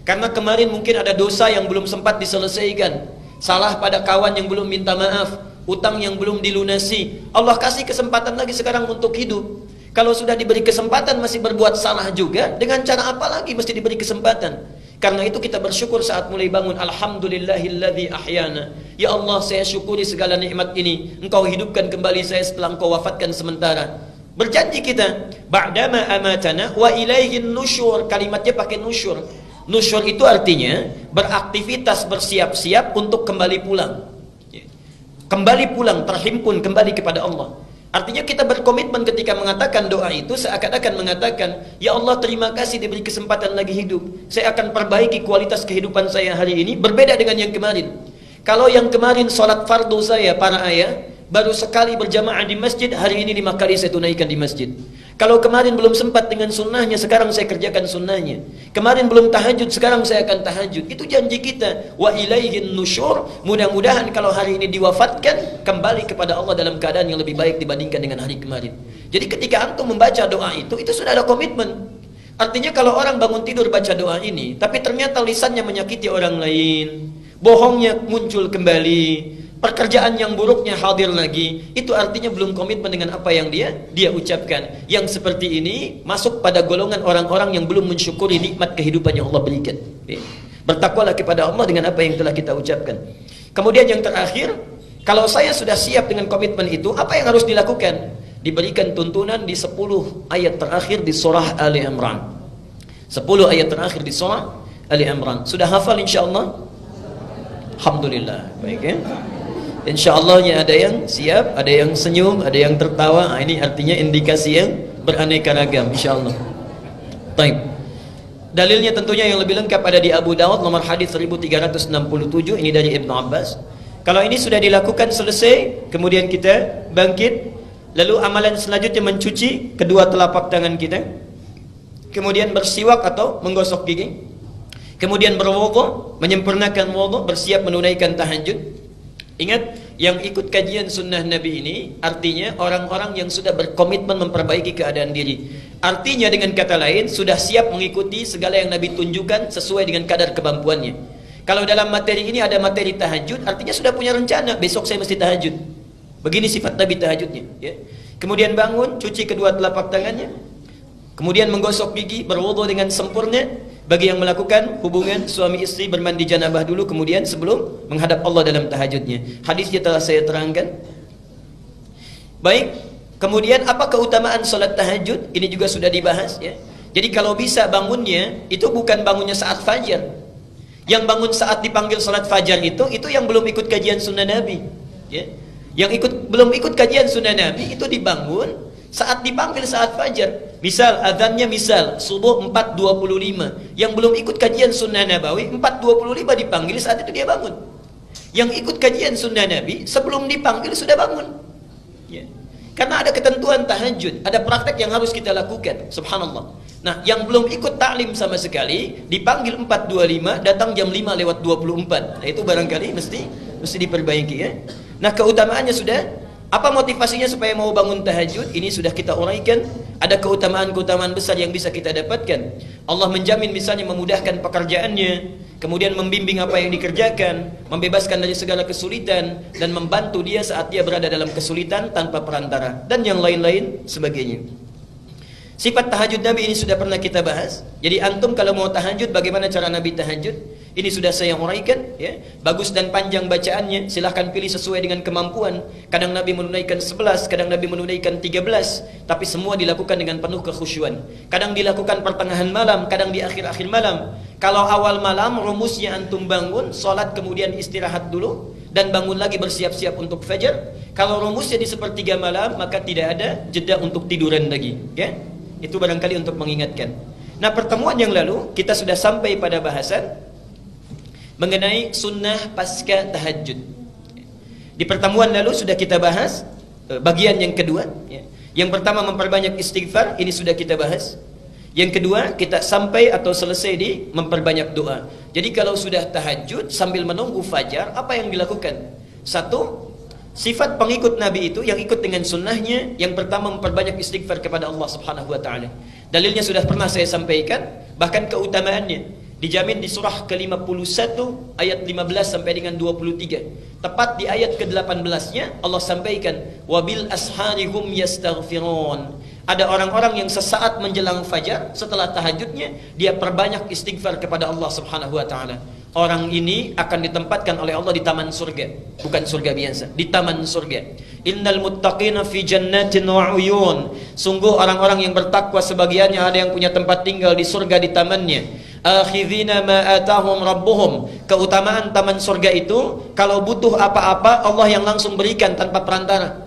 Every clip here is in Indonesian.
Karena kemarin mungkin ada dosa yang belum sempat diselesaikan, salah pada kawan yang belum minta maaf, utang yang belum dilunasi. Allah kasih kesempatan lagi sekarang untuk hidup. Kalau sudah diberi kesempatan masih berbuat salah juga, dengan cara apa lagi mesti diberi kesempatan? Karena itu kita bersyukur saat mulai bangun. Alhamdulillahilladzi ahyana. Ya Allah, saya syukuri segala nikmat ini. Engkau hidupkan kembali saya setelah Engkau wafatkan sementara. Berjanji kita, ba'dama amatana wa ilaihin nusyur. Kalimatnya pakai nusyur. Nusyur itu artinya beraktivitas, bersiap-siap untuk kembali pulang. Kembali pulang, terhimpun kembali kepada Allah. Artinya kita berkomitmen ketika mengatakan doa itu, seakan-akan mengatakan, ya Allah, terima kasih diberi kesempatan lagi hidup. Saya akan perbaiki kualitas kehidupan saya hari ini, berbeda dengan yang kemarin. Kalau yang kemarin sholat fardu saya, para ayah, baru sekali berjamaah di masjid, hari ini 5 kali saya tunaikan di masjid. Kalau kemarin belum sempat dengan sunnahnya, sekarang saya kerjakan sunnahnya. Kemarin belum tahajud, sekarang saya akan tahajud. Itu janji kita. Wa ilaihin nusyur. Mudah-mudahan kalau hari ini diwafatkan, kembali kepada Allah dalam keadaan yang lebih baik dibandingkan dengan hari kemarin. Jadi ketika antum membaca doa itu sudah ada komitmen. Artinya kalau orang bangun tidur baca doa ini, tapi ternyata lisannya menyakiti orang lain, bohongnya muncul kembali, pekerjaan yang buruknya hadir lagi, itu artinya belum komitmen dengan apa yang dia ucapkan. Yang seperti ini masuk pada golongan orang-orang yang belum mensyukuri nikmat kehidupan yang Allah berikan. Bertakwalah kepada Allah dengan apa yang telah kita ucapkan. Kemudian yang terakhir, kalau saya sudah siap dengan komitmen itu, apa yang harus dilakukan? Diberikan tuntunan di 10 ayat terakhir di surah Ali Imran. 10 ayat terakhir di surah Ali Imran. Sudah hafal insyaallah? Alhamdulillah. Baik ya. InsyaAllah ada yang siap, ada yang senyum, ada yang tertawa. Ini artinya indikasi yang beraneka ragam, insyaAllah. Baik. Dalilnya tentunya yang lebih lengkap ada di Abu Dawud nomor hadis 1367. Ini dari Ibnu Abbas. Kalau ini sudah dilakukan selesai, kemudian kita bangkit, lalu amalan selanjutnya mencuci kedua telapak tangan kita, kemudian bersiwak atau menggosok gigi, kemudian berwudu, menyempurnakan wudu, bersiap menunaikan tahajud. Ingat, yang ikut kajian sunnah Nabi ini artinya orang-orang yang sudah berkomitmen memperbaiki keadaan diri. Artinya dengan kata lain, sudah siap mengikuti segala yang Nabi tunjukkan sesuai dengan kadar kemampuannya. Kalau dalam materi ini ada materi tahajud, artinya sudah punya rencana, besok saya mesti tahajud. Begini sifat Nabi tahajudnya. Ya. Kemudian bangun, cuci kedua telapak tangannya, kemudian menggosok gigi, berwudu dengan sempurna. Bagi yang melakukan hubungan suami istri, bermandi janabah dulu, kemudian sebelum menghadap Allah dalam tahajudnya. Hadisnya telah saya terangkan. Baik, kemudian apa keutamaan salat tahajud? Ini juga sudah dibahas ya. Jadi kalau bisa bangunnya itu bukan bangunnya saat fajar. Yang bangun saat dipanggil salat fajar itu yang belum ikut kajian sunnah Nabi ya. Yang belum ikut kajian sunnah Nabi itu dibangun saat dipanggil saat fajar. Misal azannya subuh 4.25. Yang belum ikut kajian sunnah Nabawi 4.25 dipanggil, saat itu dia bangun. Yang ikut kajian sunnah Nabi sebelum dipanggil sudah bangun ya. Karena ada ketentuan tahajud, ada praktek yang harus kita lakukan. Subhanallah. Nah, yang belum ikut taklim sama sekali dipanggil 4.25, datang jam 5:24. Nah, itu barangkali mesti diperbaiki ya. Nah, keutamaannya sudah. Apa motivasinya supaya mau bangun tahajud? Ini sudah kita uraikan. Ada keutamaan-keutamaan besar yang bisa kita dapatkan. Allah menjamin misalnya memudahkan pekerjaannya, kemudian membimbing apa yang dikerjakan, membebaskan dari segala kesulitan, dan membantu dia saat dia berada dalam kesulitan tanpa perantara, dan yang lain-lain sebagainya. Sifat tahajud Nabi ini sudah pernah kita bahas. Jadi antum kalau mau tahajud, bagaimana cara Nabi tahajud? Ini sudah saya uraikan ya. Bagus dan panjang bacaannya, silahkan pilih sesuai dengan kemampuan. Kadang Nabi menunaikan 11, kadang Nabi menunaikan 13, tapi semua dilakukan dengan penuh kekhusyuan. Kadang dilakukan pertengahan malam, kadang di akhir-akhir malam. Kalau awal malam, rumusnya antum bangun, sholat kemudian istirahat dulu, dan bangun lagi bersiap-siap untuk fajar. Kalau rumusnya di sepertiga malam, maka tidak ada jeda untuk tiduran lagi ya. Itu barangkali untuk mengingatkan. Nah, pertemuan yang lalu kita sudah sampai pada bahasan mengenai sunnah pasca tahajud. Di pertemuan lalu sudah kita bahas bagian yang kedua ya. Yang pertama memperbanyak istighfar, ini sudah kita bahas. Yang kedua kita sampai atau selesai di memperbanyak doa. Jadi kalau sudah tahajud sambil menunggu fajar, apa yang dilakukan? Satu, sifat pengikut Nabi itu yang ikut dengan sunnahnya, yang pertama memperbanyak istighfar kepada Allah Subhanahu wa taala. Dalilnya sudah pernah saya sampaikan, bahkan keutamaannya. Dijamin di surah ke-51 ayat 15 sampai dengan 23. Tepat di ayat ke-18-nya Allah sampaikan, wabil asharihum yastaghfirun. Ada orang-orang yang sesaat menjelang fajar setelah tahajudnya dia perbanyak istighfar kepada Allah Subhanahu wa taala. Orang ini akan ditempatkan oleh Allah di taman surga, bukan surga biasa, di taman surga. Innal muttaqina fi jannatin wa uyun. Sungguh orang-orang yang bertakwa sebagiannya ada yang punya tempat tinggal di surga di tamannya. Akhidhina ma atahum rabbuhum. Keutamaan taman surga itu kalau butuh apa-apa Allah yang langsung berikan tanpa perantara.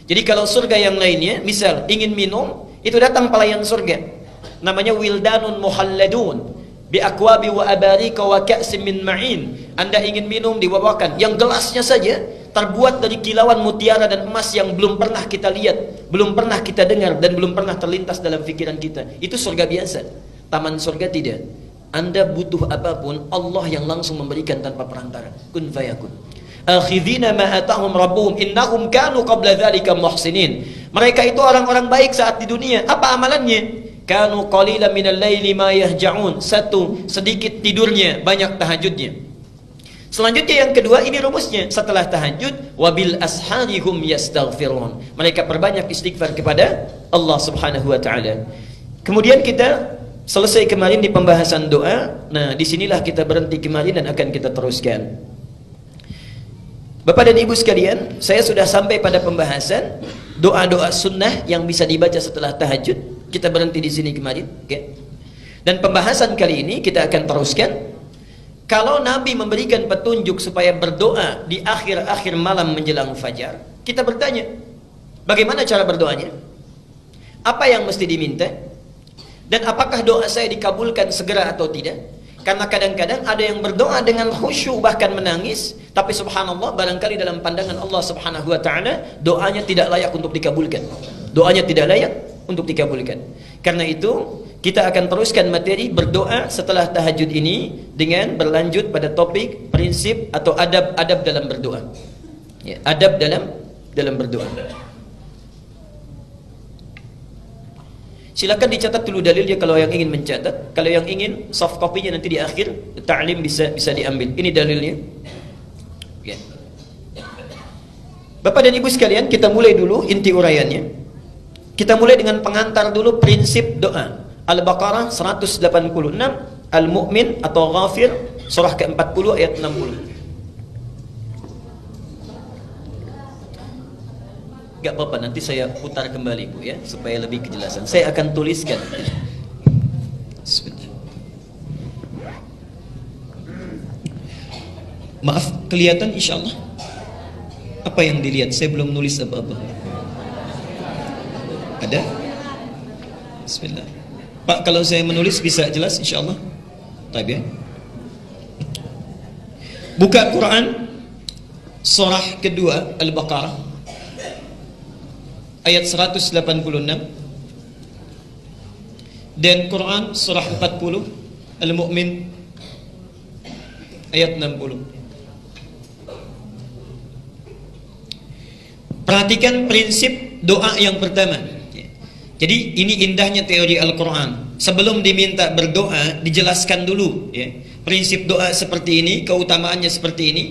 Jadi kalau surga yang lainnya, misal ingin minum, itu datang pelayan surga. Namanya wildanun muhalladun bi akwabi wa abarika wa ka'sim min ma'in. Anda ingin minum dibawakan yang gelasnya saja terbuat dari kilauan mutiara dan emas yang belum pernah kita lihat, belum pernah kita dengar dan belum pernah terlintas dalam pikiran kita. Itu surga biasa. Taman surga tidak. Anda butuh apapun Allah yang langsung memberikan tanpa perantara. Kun fayakun. Akhidhina ma atahum rabbuhum innahum kanu qabla dzalika muhsinin. Mereka itu orang-orang baik saat di dunia. Apa amalannya? Kanu qalilan minal laili ma yahja'un. Satu, sedikit tidurnya, banyak tahajudnya. Selanjutnya yang kedua, ini rumusnya. Setelah tahajud, wabil asharihum yastaghfirun. Mereka perbanyak istighfar kepada Allah Subhanahu wa taala. Kemudian kita selesai kemarin di pembahasan doa. Nah, disinilah kita berhenti kemarin dan akan kita teruskan. Bapak dan Ibu sekalian, saya sudah sampai pada pembahasan doa-doa sunnah yang bisa dibaca setelah tahajud. Kita berhenti di sini kemarin, okay? Dan pembahasan kali ini kita akan teruskan. Kalau Nabi memberikan petunjuk supaya berdoa di akhir-akhir malam menjelang fajar, kita bertanya, bagaimana cara berdoanya? Apa yang mesti diminta? Dan apakah doa saya dikabulkan segera atau tidak? Karena kadang-kadang ada yang berdoa dengan khusyuk bahkan menangis, tapi subhanallah barangkali dalam pandangan Allah Subhanahu wa taala doanya tidak layak untuk dikabulkan. Doanya tidak layak untuk dikabulkan. Karena itu kita akan teruskan materi berdoa setelah tahajud ini dengan berlanjut pada topik prinsip atau adab-adab dalam berdoa. Ya, adab dalam berdoa. Silakan dicatat dulu dalilnya kalau yang ingin mencatat. Kalau yang ingin soft copy-nya nanti di akhir ta'lim bisa diambil. Ini dalilnya. Okay. Bapak dan Ibu sekalian, kita mulai dulu inti uraiannya. Kita mulai dengan pengantar dulu prinsip doa. Al-Baqarah 186, Al-Mu'min atau Ghafir surah ke-40 ayat 60. Gak apa-apa, nanti saya putar kembali Bu ya, supaya lebih kejelasan. Saya akan tuliskan. Maaf, kelihatan insya Allah. Apa yang dilihat? Saya belum nulis apa-apa. Ada? Bismillah. Pak, kalau saya menulis bisa jelas insya Allah? Taib ya. Buka Quran surah kedua Al-Baqarah ayat 186 dan Quran surah 40 Al-Mu'min ayat 60. Perhatikan prinsip doa yang pertama. Jadi ini indahnya teori Al-Quran. Sebelum diminta berdoa dijelaskan dulu ya. Prinsip doa seperti ini, keutamaannya seperti ini.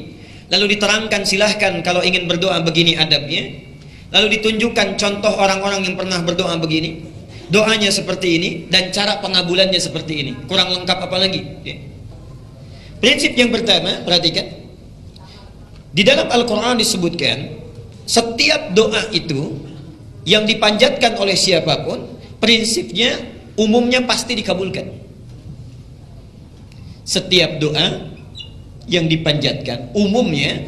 Lalu diterangkan silahkan kalau ingin berdoa begini adabnya. Lalu ditunjukkan contoh orang-orang yang pernah berdoa begini, doanya seperti ini dan cara pengabulannya seperti ini. Kurang lengkap apa lagi ya. Prinsip yang pertama, perhatikan. Di dalam Al-Quran disebutkan setiap doa itu yang dipanjatkan oleh siapapun, prinsipnya umumnya pasti dikabulkan. Setiap doa yang dipanjatkan umumnya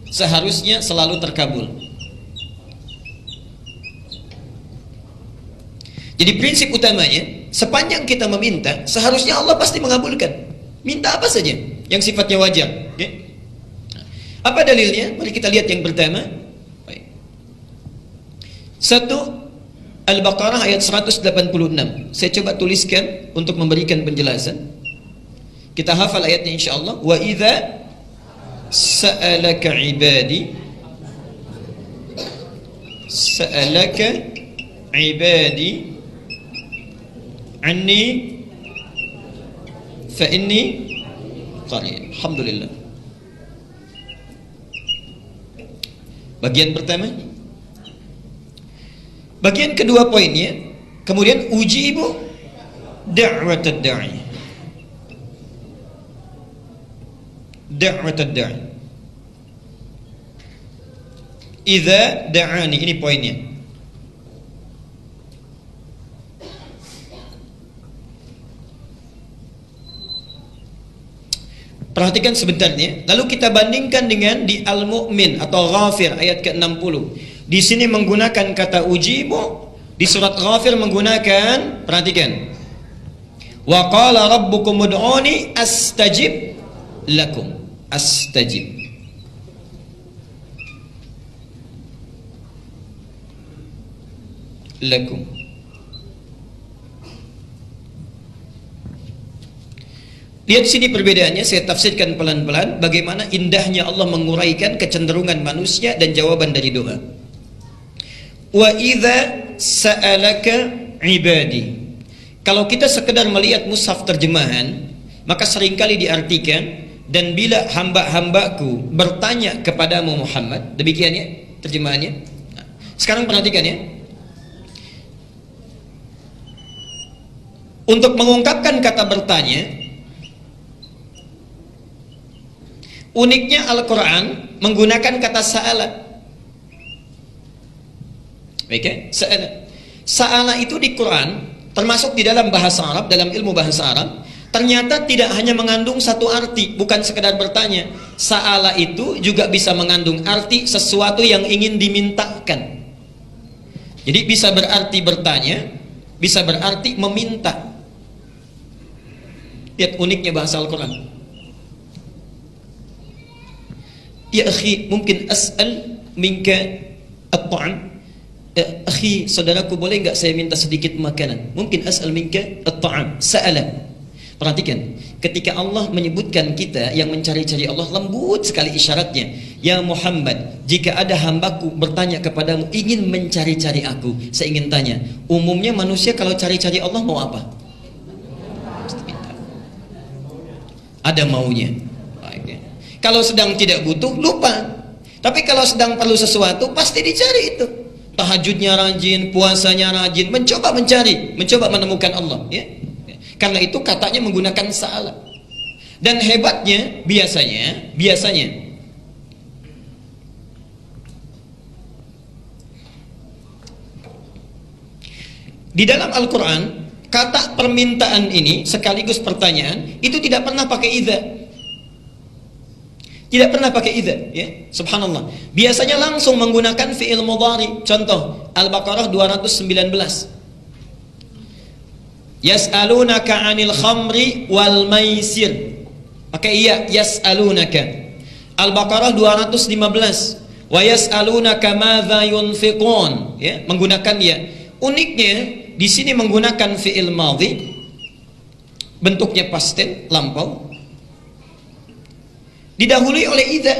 seharusnya selalu terkabul. Jadi prinsip utamanya, sepanjang kita meminta, seharusnya Allah pasti mengabulkan. Minta apa saja yang sifatnya wajar. Okay? Apa dalilnya? Mari kita lihat yang pertama. Baik. 1 Al-Baqarah ayat 186. Saya coba tuliskan untuk memberikan penjelasan. Kita hafal ayatnya insyaallah. Wa idza sa'alaka ibadi anni fa inni qarib. Alhamdulillah. Bagian pertama. Bagian kedua poinnya, kemudian ujibu da'watad da'i. Da'watad da'i. Idza da'ani, ini poinnya. Perhatikan sebentarnya, lalu kita bandingkan dengan di Al-Mu'min atau Ghafir ayat ke-60. Di sini menggunakan kata ujibu, di surat Ghafir menggunakan, perhatikan. Wa qala rabbukum ud'uni astajib lakum. Astajib. Lakum. Lihat sini perbedaannya, saya tafsirkan pelan-pelan bagaimana indahnya Allah menguraikan kecenderungan manusia dan jawaban dari doa. Wa idza sa'alaka ibadi. Kalau kita sekedar melihat mushaf terjemahan, maka seringkali diartikan, dan bila hamba-hambaku bertanya kepadamu Muhammad, demikian ya terjemahannya. Nah, sekarang perhatikan ya. Untuk mengungkapkan kata bertanya, uniknya Al-Quran menggunakan kata sa'ala. Baik ya? Sa'ala. Sa'ala itu di Quran, termasuk di dalam bahasa Arab, dalam ilmu bahasa Arab, ternyata tidak hanya mengandung satu arti, bukan sekedar bertanya. Sa'ala itu juga bisa mengandung arti sesuatu yang ingin dimintakan. Jadi bisa berarti bertanya, bisa berarti meminta. Lihat uniknya bahasa Al-Quran. Ya akhi, mungkin as'al minka at-ta'am. Akhi, saudaraku, boleh enggak saya minta sedikit makanan? Mungkin as'al minka at-ta'am. Sa'ala. Perhatikan, ketika Allah menyebutkan kita yang mencari-cari Allah, lembut sekali isyaratnya. Ya Muhammad, jika ada hambaku bertanya kepadamu, ingin mencari-cari aku, saya ingin tanya, umumnya manusia kalau cari-cari Allah mau apa? Ada maunya. Kalau sedang tidak butuh, lupa. Tapi kalau sedang perlu sesuatu, pasti dicari itu. Tahajudnya rajin, puasanya rajin, mencoba mencari, mencoba menemukan Allah. Ya? Karena itu katanya menggunakan sa'ala. Dan hebatnya, biasanya, di dalam Al-Quran, kata permintaan ini sekaligus pertanyaan, itu tidak pernah pakai idza. Tidak pernah pakai idza, ya. Subhanallah. Biasanya langsung menggunakan fi'il mudhari. Contoh, Al-Baqarah 219. Yas'alunaka 'anil khamri wal maisir. Pakai iya, yas'alunaka. Al-Baqarah 215. Wa yas'alunaka madza yunfiqun, ya, menggunakan ya. Uniknya di sini menggunakan fi'il madhi, bentuknya past tense, lampau, didahului oleh idza.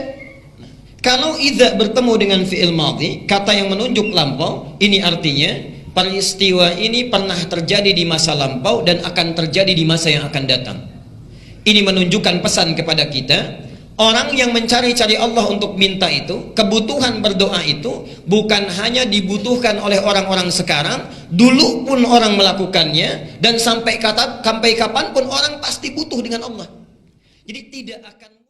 Kalau idza bertemu dengan fi'il madhi, kata yang menunjuk lampau, ini artinya peristiwa ini pernah terjadi di masa lampau dan akan terjadi di masa yang akan datang. Ini menunjukkan pesan kepada kita, orang yang mencari-cari Allah untuk minta itu, kebutuhan berdoa itu bukan hanya dibutuhkan oleh orang-orang sekarang, dulu pun orang melakukannya, dan sampai kapanpun orang pasti butuh dengan Allah. Jadi tidak akan